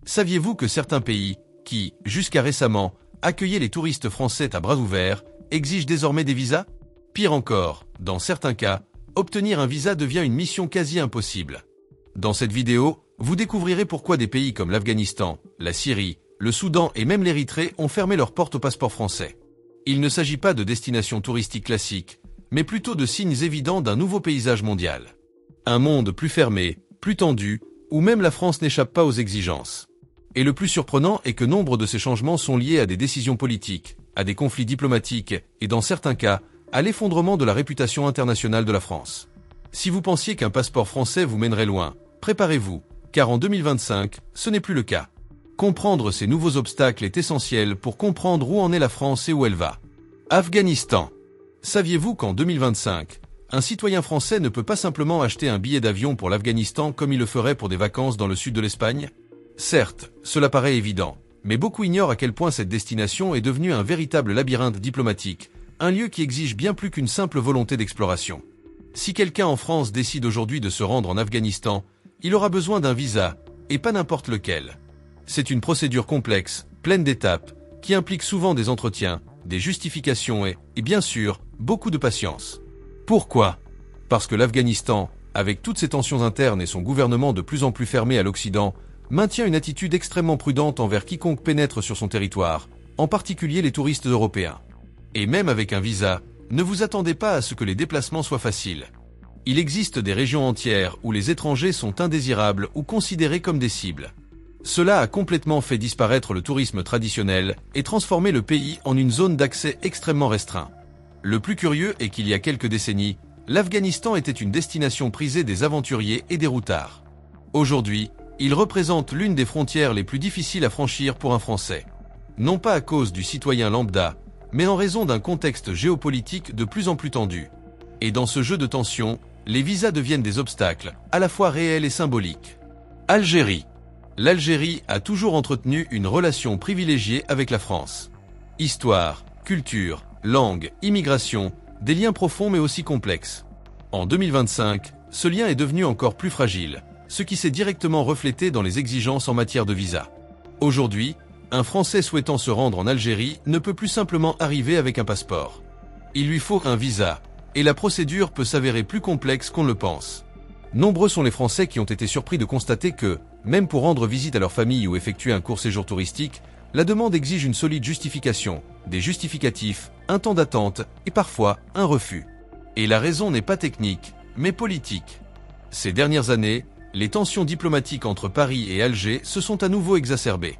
Saviez-vous que certains pays, qui, jusqu'à récemment, accueillaient les touristes français à bras ouverts, exigent désormais des visas? Pire encore, dans certains cas, obtenir un visa devient une mission quasi impossible. Dans cette vidéo, vous découvrirez pourquoi des pays comme l'Afghanistan, la Syrie, le Soudan et même l'Érythrée ont fermé leurs portes au passeport français. Il ne s'agit pas de destinations touristiques classiques, mais plutôt de signes évidents d'un nouveau paysage mondial. Un monde plus fermé, plus tendu, où même la France n'échappe pas aux exigences. Et le plus surprenant est que nombre de ces changements sont liés à des décisions politiques, à des conflits diplomatiques et dans certains cas, à l'effondrement de la réputation internationale de la France. Si vous pensiez qu'un passeport français vous mènerait loin, préparez-vous, car en 2025, ce n'est plus le cas. Comprendre ces nouveaux obstacles est essentiel pour comprendre où en est la France et où elle va. Afghanistan. Saviez-vous qu'en 2025, un citoyen français ne peut pas simplement acheter un billet d'avion pour l'Afghanistan comme il le ferait pour des vacances dans le sud de l'Espagne? Certes, cela paraît évident, mais beaucoup ignorent à quel point cette destination est devenue un véritable labyrinthe diplomatique, un lieu qui exige bien plus qu'une simple volonté d'exploration. Si quelqu'un en France décide aujourd'hui de se rendre en Afghanistan, il aura besoin d'un visa, et pas n'importe lequel. C'est une procédure complexe, pleine d'étapes, qui implique souvent des entretiens, des justifications et bien sûr, beaucoup de patience. Pourquoi? Parce que l'Afghanistan, avec toutes ses tensions internes et son gouvernement de plus en plus fermé à l'Occident, maintient une attitude extrêmement prudente envers quiconque pénètre sur son territoire, en particulier les touristes européens. Et même avec un visa, ne vous attendez pas à ce que les déplacements soient faciles. Il existe des régions entières où les étrangers sont indésirables ou considérés comme des cibles. Cela a complètement fait disparaître le tourisme traditionnel et transformé le pays en une zone d'accès extrêmement restreint. Le plus curieux est qu'il y a quelques décennies, l'Afghanistan était une destination prisée des aventuriers et des routards. Aujourd'hui, il représente l'une des frontières les plus difficiles à franchir pour un Français. Non pas à cause du citoyen lambda, mais en raison d'un contexte géopolitique de plus en plus tendu. Et dans ce jeu de tension, les visas deviennent des obstacles, à la fois réels et symboliques. Algérie. L'Algérie a toujours entretenu une relation privilégiée avec la France. Histoire, culture, langue, immigration, des liens profonds mais aussi complexes. En 2025, ce lien est devenu encore plus fragile, ce qui s'est directement reflété dans les exigences en matière de visa. Aujourd'hui, un Français souhaitant se rendre en Algérie ne peut plus simplement arriver avec un passeport. Il lui faut un visa, et la procédure peut s'avérer plus complexe qu'on ne le pense. Nombreux sont les Français qui ont été surpris de constater que, même pour rendre visite à leur famille ou effectuer un court séjour touristique, la demande exige une solide justification, des justificatifs, un temps d'attente et parfois un refus. Et la raison n'est pas technique, mais politique. Ces dernières années, les tensions diplomatiques entre Paris et Alger se sont à nouveau exacerbées.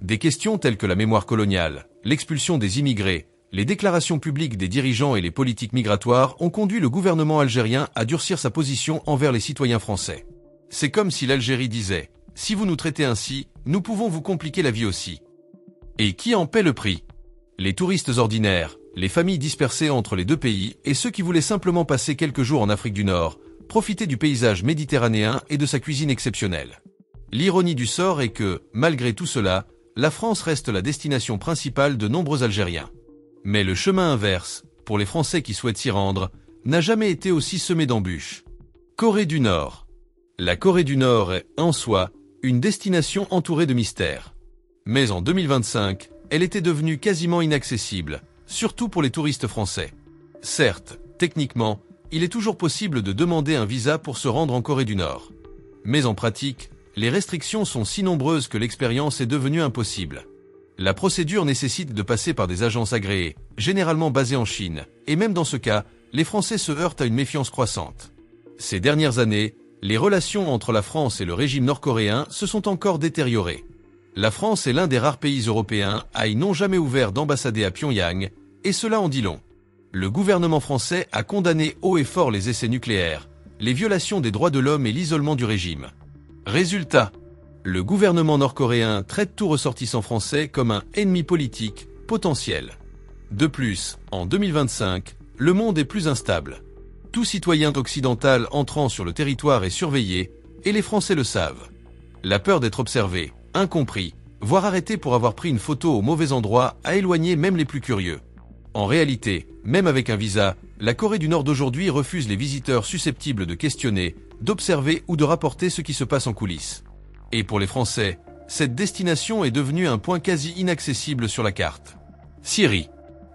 Des questions telles que la mémoire coloniale, l'expulsion des immigrés, les déclarations publiques des dirigeants et les politiques migratoires ont conduit le gouvernement algérien à durcir sa position envers les citoyens français. C'est comme si l'Algérie disait « Si vous nous traitez ainsi, nous pouvons vous compliquer la vie aussi ». Et qui en paie le prix? Les touristes ordinaires, les familles dispersées entre les deux pays et ceux qui voulaient simplement passer quelques jours en Afrique du Nord, profiter du paysage méditerranéen et de sa cuisine exceptionnelle. L'ironie du sort est que, malgré tout cela, la France reste la destination principale de nombreux Algériens. Mais le chemin inverse, pour les Français qui souhaitent s'y rendre, n'a jamais été aussi semé d'embûches. Corée du Nord. La Corée du Nord est, en soi, une destination entourée de mystères. Mais en 2025, elle était devenue quasiment inaccessible, surtout pour les touristes français. Certes, techniquement, il est toujours possible de demander un visa pour se rendre en Corée du Nord. Mais en pratique, les restrictions sont si nombreuses que l'expérience est devenue impossible. La procédure nécessite de passer par des agences agréées, généralement basées en Chine, et même dans ce cas, les Français se heurtent à une méfiance croissante. Ces dernières années, les relations entre la France et le régime nord-coréen se sont encore détériorées. La France est l'un des rares pays européens à y n'ont jamais ouvert d'ambassade à Pyongyang, et cela en dit long. Le gouvernement français a condamné haut et fort les essais nucléaires, les violations des droits de l'homme et l'isolement du régime. Résultat, le gouvernement nord-coréen traite tout ressortissant français comme un ennemi politique potentiel. De plus, en 2025, le monde est plus instable. Tout citoyen occidental entrant sur le territoire est surveillé, et les Français le savent. La peur d'être observé, incompris, voire arrêté pour avoir pris une photo au mauvais endroit a éloigné même les plus curieux. En réalité, même avec un visa, la Corée du Nord d'aujourd'hui refuse les visiteurs susceptibles de questionner, d'observer ou de rapporter ce qui se passe en coulisses. Et pour les Français, cette destination est devenue un point quasi inaccessible sur la carte. Syrie.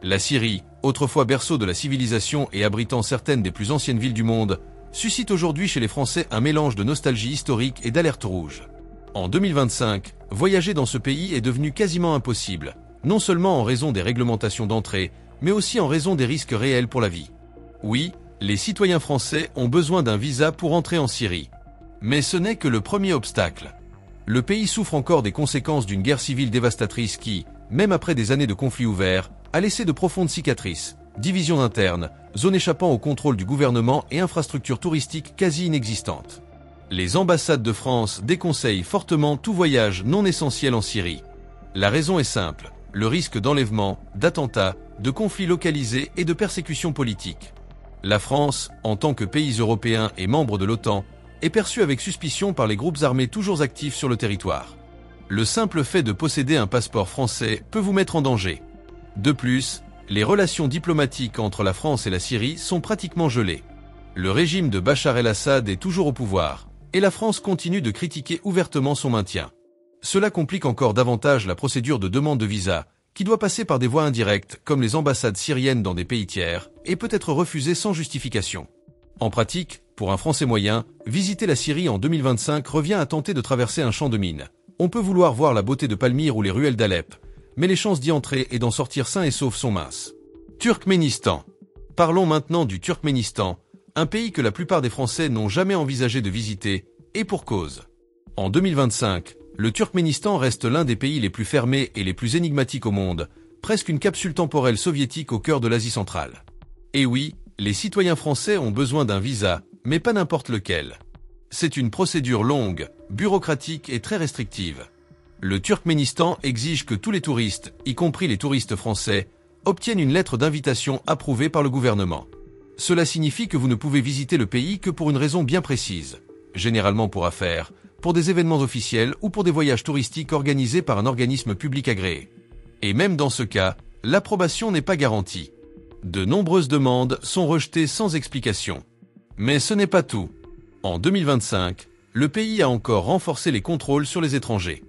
La Syrie, autrefois berceau de la civilisation et abritant certaines des plus anciennes villes du monde, suscite aujourd'hui chez les Français un mélange de nostalgie historique et d'alerte rouge. En 2025, voyager dans ce pays est devenu quasiment impossible, non seulement en raison des réglementations d'entrée, mais aussi en raison des risques réels pour la vie. Oui, les citoyens français ont besoin d'un visa pour entrer en Syrie. Mais ce n'est que le premier obstacle. Le pays souffre encore des conséquences d'une guerre civile dévastatrice qui, même après des années de conflits ouverts, a laissé de profondes cicatrices, divisions internes, zones échappant au contrôle du gouvernement et infrastructures touristiques quasi inexistantes. Les ambassades de France déconseillent fortement tout voyage non essentiel en Syrie. La raison est simple, le risque d'enlèvement, d'attentats, de conflits localisés et de persécutions politiques. La France, en tant que pays européen et membre de l'OTAN, est perçue avec suspicion par les groupes armés toujours actifs sur le territoire. Le simple fait de posséder un passeport français peut vous mettre en danger. De plus, les relations diplomatiques entre la France et la Syrie sont pratiquement gelées. Le régime de Bachar el-Assad est toujours au pouvoir, et la France continue de critiquer ouvertement son maintien. Cela complique encore davantage la procédure de demande de visa, qui doit passer par des voies indirectes comme les ambassades syriennes dans des pays tiers, et peut être refusée sans justification. En pratique, pour un Français moyen, visiter la Syrie en 2025 revient à tenter de traverser un champ de mines. On peut vouloir voir la beauté de Palmyre ou les ruelles d'Alep, mais les chances d'y entrer et d'en sortir sains et saufs sont minces. Turkménistan. Parlons maintenant du Turkménistan, un pays que la plupart des Français n'ont jamais envisagé de visiter, et pour cause. En 2025, le Turkménistan reste l'un des pays les plus fermés et les plus énigmatiques au monde, presque une capsule temporelle soviétique au cœur de l'Asie centrale. Et oui, les citoyens français ont besoin d'un visa, mais pas n'importe lequel. C'est une procédure longue, bureaucratique et très restrictive. Le Turkménistan exige que tous les touristes, y compris les touristes français, obtiennent une lettre d'invitation approuvée par le gouvernement. Cela signifie que vous ne pouvez visiter le pays que pour une raison bien précise, généralement pour affaires, pour des événements officiels ou pour des voyages touristiques organisés par un organisme public agréé. Et même dans ce cas, l'approbation n'est pas garantie. De nombreuses demandes sont rejetées sans explication. Mais ce n'est pas tout. En 2025, le pays a encore renforcé les contrôles sur les étrangers.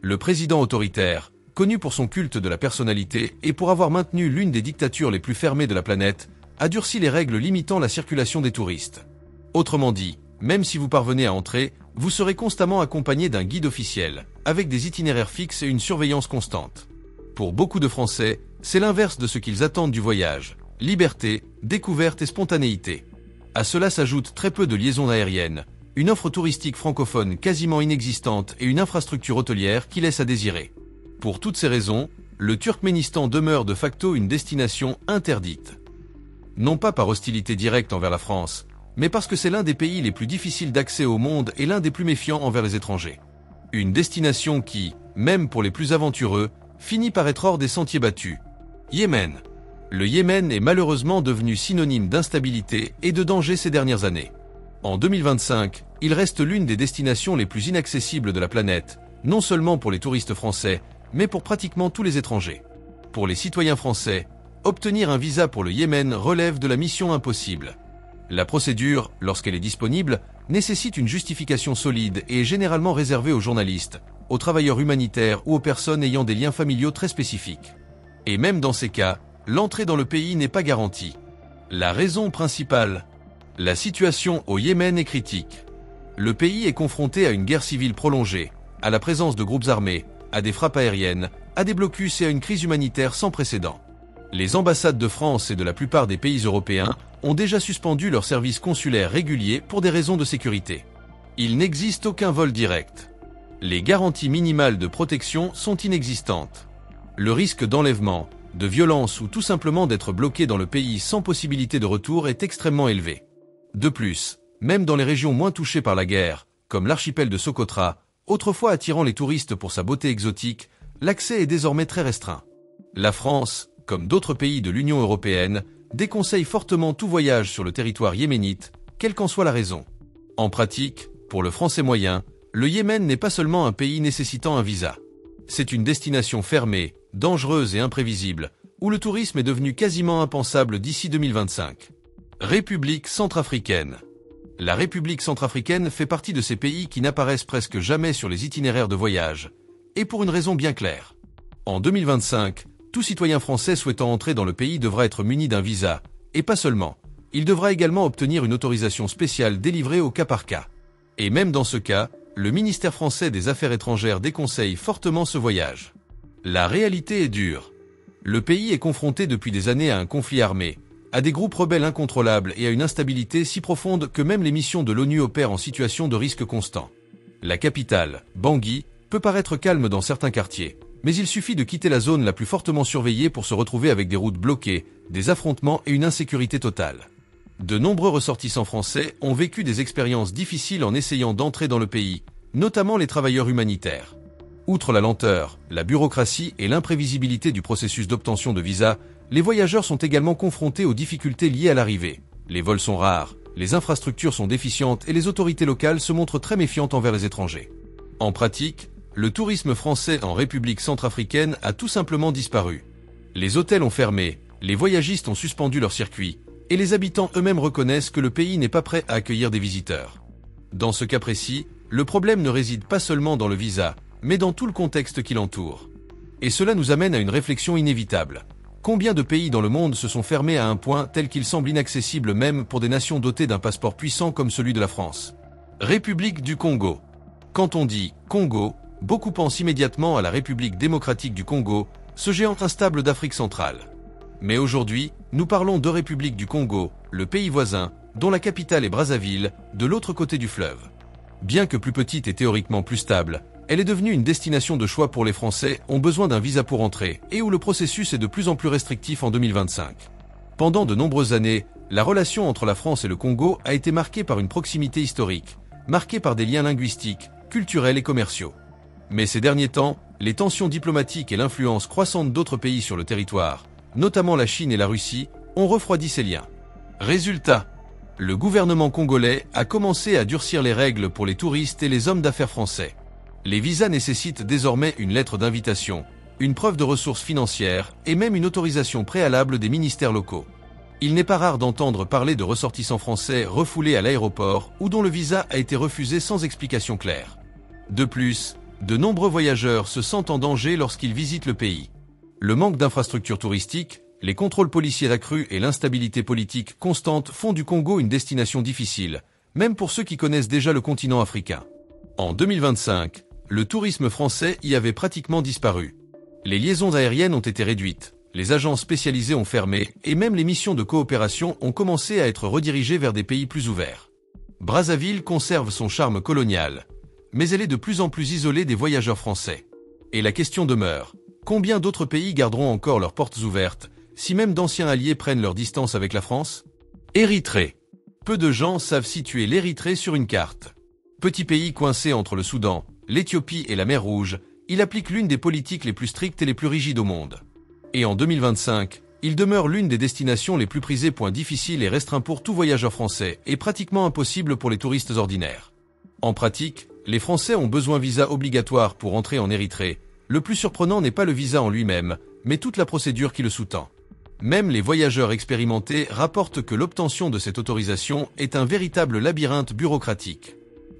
Le président autoritaire, connu pour son culte de la personnalité et pour avoir maintenu l'une des dictatures les plus fermées de la planète, a durci les règles limitant la circulation des touristes. Autrement dit, même si vous parvenez à entrer, vous serez constamment accompagné d'un guide officiel, avec des itinéraires fixes et une surveillance constante. Pour beaucoup de Français, c'est l'inverse de ce qu'ils attendent du voyage. Liberté, découverte et spontanéité. À cela s'ajoutent très peu de liaisons aériennes, une offre touristique francophone quasiment inexistante et une infrastructure hôtelière qui laisse à désirer. Pour toutes ces raisons, le Turkménistan demeure de facto une destination interdite. Non pas par hostilité directe envers la France, mais parce que c'est l'un des pays les plus difficiles d'accès au monde et l'un des plus méfiants envers les étrangers. Une destination qui, même pour les plus aventureux, finit par être hors des sentiers battus. Yémen. Le Yémen est malheureusement devenu synonyme d'instabilité et de danger ces dernières années. En 2025, il reste l'une des destinations les plus inaccessibles de la planète, non seulement pour les touristes français, mais pour pratiquement tous les étrangers. Pour les citoyens français, obtenir un visa pour le Yémen relève de la mission impossible. La procédure, lorsqu'elle est disponible, nécessite une justification solide et est généralement réservée aux journalistes, aux travailleurs humanitaires ou aux personnes ayant des liens familiaux très spécifiques. Et même dans ces cas, l'entrée dans le pays n'est pas garantie. La raison principale, la situation au Yémen est critique. Le pays est confronté à une guerre civile prolongée, à la présence de groupes armés, à des frappes aériennes, à des blocus et à une crise humanitaire sans précédent. Les ambassades de France et de la plupart des pays européens ont déjà suspendu leurs services consulaires réguliers pour des raisons de sécurité. Il n'existe aucun vol direct. Les garanties minimales de protection sont inexistantes. Le risque d'enlèvement, de violence ou tout simplement d'être bloqué dans le pays sans possibilité de retour est extrêmement élevé. De plus, même dans les régions moins touchées par la guerre, comme l'archipel de Socotra, autrefois attirant les touristes pour sa beauté exotique, l'accès est désormais très restreint. La France, comme d'autres pays de l'Union européenne, déconseille fortement tout voyage sur le territoire yéménite, quelle qu'en soit la raison. En pratique, pour le Français moyen, le Yémen n'est pas seulement un pays nécessitant un visa. C'est une destination fermée, dangereuse et imprévisible, où le tourisme est devenu quasiment impensable d'ici 2025. République centrafricaine. La République centrafricaine fait partie de ces pays qui n'apparaissent presque jamais sur les itinéraires de voyage, et pour une raison bien claire. En 2025, tout citoyen français souhaitant entrer dans le pays devra être muni d'un visa, et pas seulement. Il devra également obtenir une autorisation spéciale délivrée au cas par cas. Et même dans ce cas, le ministère français des Affaires étrangères déconseille fortement ce voyage. La réalité est dure. Le pays est confronté depuis des années à un conflit armé, à des groupes rebelles incontrôlables et à une instabilité si profonde que même les missions de l'ONU opèrent en situation de risque constant. La capitale, Bangui, peut paraître calme dans certains quartiers, mais il suffit de quitter la zone la plus fortement surveillée pour se retrouver avec des routes bloquées, des affrontements et une insécurité totale. De nombreux ressortissants français ont vécu des expériences difficiles en essayant d'entrer dans le pays, notamment les travailleurs humanitaires. Outre la lenteur, la bureaucratie et l'imprévisibilité du processus d'obtention de visa, les voyageurs sont également confrontés aux difficultés liées à l'arrivée. Les vols sont rares, les infrastructures sont déficientes et les autorités locales se montrent très méfiantes envers les étrangers. En pratique, le tourisme français en République centrafricaine a tout simplement disparu. Les hôtels ont fermé, les voyagistes ont suspendu leurs circuits, et les habitants eux-mêmes reconnaissent que le pays n'est pas prêt à accueillir des visiteurs. Dans ce cas précis, le problème ne réside pas seulement dans le visa, mais dans tout le contexte qui l'entoure. Et cela nous amène à une réflexion inévitable. Combien de pays dans le monde se sont fermés à un point tel qu'il semble inaccessible même pour des nations dotées d'un passeport puissant comme celui de la France? République du Congo. Quand on dit Congo, beaucoup pensent immédiatement à la République démocratique du Congo, ce géant instable d'Afrique centrale. Mais aujourd'hui, nous parlons de République du Congo, le pays voisin, dont la capitale est Brazzaville, de l'autre côté du fleuve. Bien que plus petite et théoriquement plus stable, elle est devenue une destination de choix pour les Français ont besoin d'un visa pour entrer et où le processus est de plus en plus restrictif en 2025. Pendant de nombreuses années, la relation entre la France et le Congo a été marquée par une proximité historique, marquée par des liens linguistiques, culturels et commerciaux. Mais ces derniers temps, les tensions diplomatiques et l'influence croissante d'autres pays sur le territoire, notamment la Chine et la Russie, ont refroidi ces liens. Résultat, le gouvernement congolais a commencé à durcir les règles pour les touristes et les hommes d'affaires français. Les visas nécessitent désormais une lettre d'invitation, une preuve de ressources financières et même une autorisation préalable des ministères locaux. Il n'est pas rare d'entendre parler de ressortissants français refoulés à l'aéroport ou dont le visa a été refusé sans explication claire. De plus, de nombreux voyageurs se sentent en danger lorsqu'ils visitent le pays. Le manque d'infrastructures touristiques, les contrôles policiers accrus et l'instabilité politique constante font du Congo une destination difficile, même pour ceux qui connaissent déjà le continent africain. En 2025, le tourisme français y avait pratiquement disparu. Les liaisons aériennes ont été réduites, les agences spécialisées ont fermé et même les missions de coopération ont commencé à être redirigées vers des pays plus ouverts. Brazzaville conserve son charme colonial, mais elle est de plus en plus isolée des voyageurs français. Et la question demeure, combien d'autres pays garderont encore leurs portes ouvertes, si même d'anciens alliés prennent leur distance avec la France? Érythrée. Peu de gens savent situer l'Érythrée sur une carte. Petit pays coincé entre le Soudan, l'Éthiopie et la mer Rouge, il applique l'une des politiques les plus strictes et les plus rigides au monde. Et en 2025, il demeure l'une des destinations les plus prisées. Difficile et restreint pour tout voyageur français et pratiquement impossible pour les touristes ordinaires. En pratique, les Français ont besoin de visa obligatoire pour entrer en Érythrée. Le plus surprenant n'est pas le visa en lui-même, mais toute la procédure qui le sous-tend. Même les voyageurs expérimentés rapportent que l'obtention de cette autorisation est un véritable labyrinthe bureaucratique.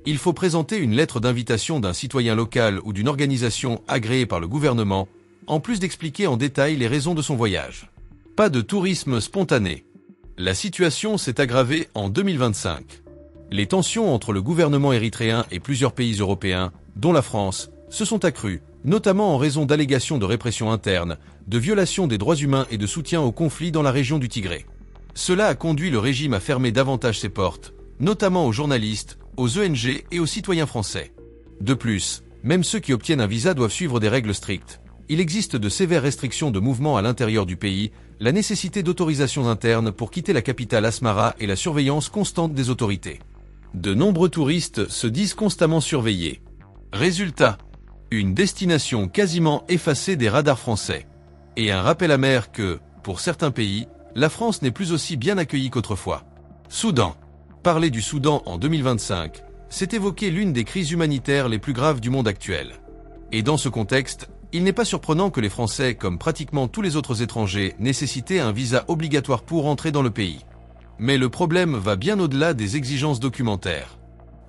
Il faut présenter une lettre d'invitation d'un citoyen local ou d'une organisation agréée par le gouvernement, en plus d'expliquer en détail les raisons de son voyage. Pas de tourisme spontané. La situation s'est aggravée en 2025. Les tensions entre le gouvernement érythréen et plusieurs pays européens, dont la France, se sont accrues, notamment en raison d'allégations de répression interne, de violations des droits humains et de soutien au conflit dans la région du Tigré. Cela a conduit le régime à fermer davantage ses portes, notamment aux journalistes, aux ONG et aux citoyens français. De plus, même ceux qui obtiennent un visa doivent suivre des règles strictes. Il existe de sévères restrictions de mouvement à l'intérieur du pays, la nécessité d'autorisations internes pour quitter la capitale Asmara et la surveillance constante des autorités. De nombreux touristes se disent constamment surveillés. Résultat, une destination quasiment effacée des radars français. Et un rappel amer que, pour certains pays, la France n'est plus aussi bien accueillie qu'autrefois. Soudan. Parler du Soudan en 2025, c'est évoquer l'une des crises humanitaires les plus graves du monde actuel. Et dans ce contexte, il n'est pas surprenant que les Français, comme pratiquement tous les autres étrangers, nécessitaient un visa obligatoire pour entrer dans le pays. Mais le problème va bien au-delà des exigences documentaires.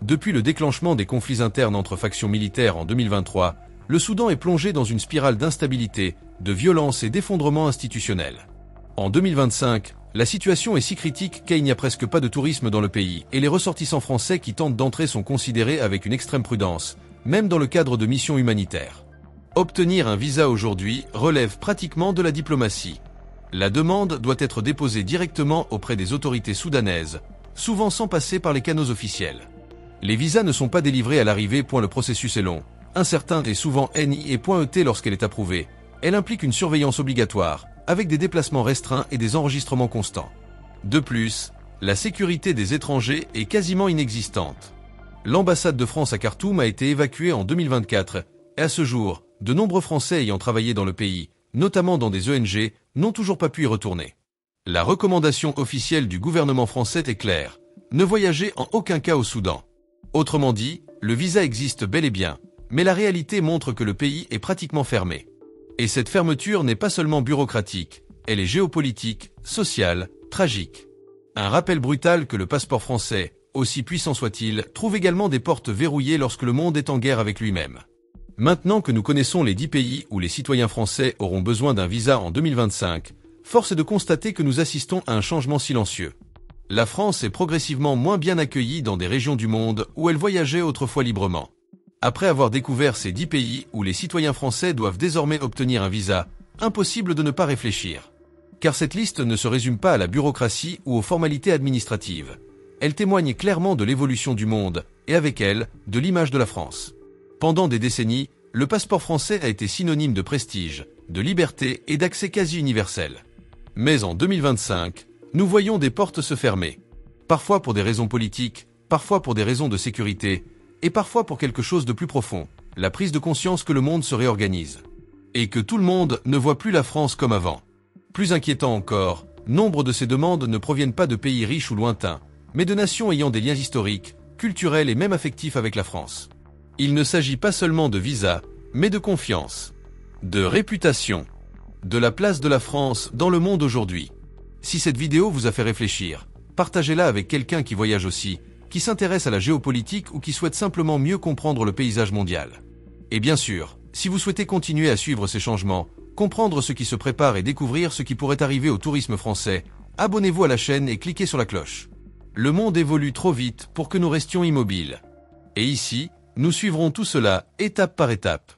Depuis le déclenchement des conflits internes entre factions militaires en 2023, le Soudan est plongé dans une spirale d'instabilité, de violence et d'effondrement institutionnel. En 2025, la situation est si critique qu'il n'y a presque pas de tourisme dans le pays et les ressortissants français qui tentent d'entrer sont considérés avec une extrême prudence, même dans le cadre de missions humanitaires. Obtenir un visa aujourd'hui relève pratiquement de la diplomatie. La demande doit être déposée directement auprès des autorités soudanaises, souvent sans passer par les canaux officiels. Les visas ne sont pas délivrés à l'arrivée. Le processus est long, incertain et souvent NIE.ET lorsqu'elle est approuvée. Elle implique une surveillance obligatoire, avec des déplacements restreints et des enregistrements constants. De plus, la sécurité des étrangers est quasiment inexistante. L'ambassade de France à Khartoum a été évacuée en 2024, et à ce jour, de nombreux Français ayant travaillé dans le pays, notamment dans des ONG, n'ont toujours pas pu y retourner. La recommandation officielle du gouvernement français est claire: ne voyagez en aucun cas au Soudan. Autrement dit, le visa existe bel et bien, mais la réalité montre que le pays est pratiquement fermé. Et cette fermeture n'est pas seulement bureaucratique, elle est géopolitique, sociale, tragique. Un rappel brutal que le passeport français, aussi puissant soit-il, trouve également des portes verrouillées lorsque le monde est en guerre avec lui-même. Maintenant que nous connaissons les 10 pays où les citoyens français auront besoin d'un visa en 2025, force est de constater que nous assistons à un changement silencieux. La France est progressivement moins bien accueillie dans des régions du monde où elle voyageait autrefois librement. Après avoir découvert ces 10 pays où les citoyens français doivent désormais obtenir un visa, impossible de ne pas réfléchir. Car cette liste ne se résume pas à la bureaucratie ou aux formalités administratives. Elle témoigne clairement de l'évolution du monde, et avec elle, de l'image de la France. Pendant des décennies, le passeport français a été synonyme de prestige, de liberté et d'accès quasi universel. Mais en 2025, nous voyons des portes se fermer. Parfois pour des raisons politiques, parfois pour des raisons de sécurité, et parfois pour quelque chose de plus profond, la prise de conscience que le monde se réorganise. Et que tout le monde ne voit plus la France comme avant. Plus inquiétant encore, nombre de ces demandes ne proviennent pas de pays riches ou lointains, mais de nations ayant des liens historiques, culturels et même affectifs avec la France. Il ne s'agit pas seulement de visa, mais de confiance, de réputation, de la place de la France dans le monde aujourd'hui. Si cette vidéo vous a fait réfléchir, partagez-la avec quelqu'un qui voyage aussi, qui s'intéresse à la géopolitique ou qui souhaite simplement mieux comprendre le paysage mondial. Et bien sûr, si vous souhaitez continuer à suivre ces changements, comprendre ce qui se prépare et découvrir ce qui pourrait arriver au tourisme français, abonnez-vous à la chaîne et cliquez sur la cloche. Le monde évolue trop vite pour que nous restions immobiles. Et ici, nous suivrons tout cela étape par étape.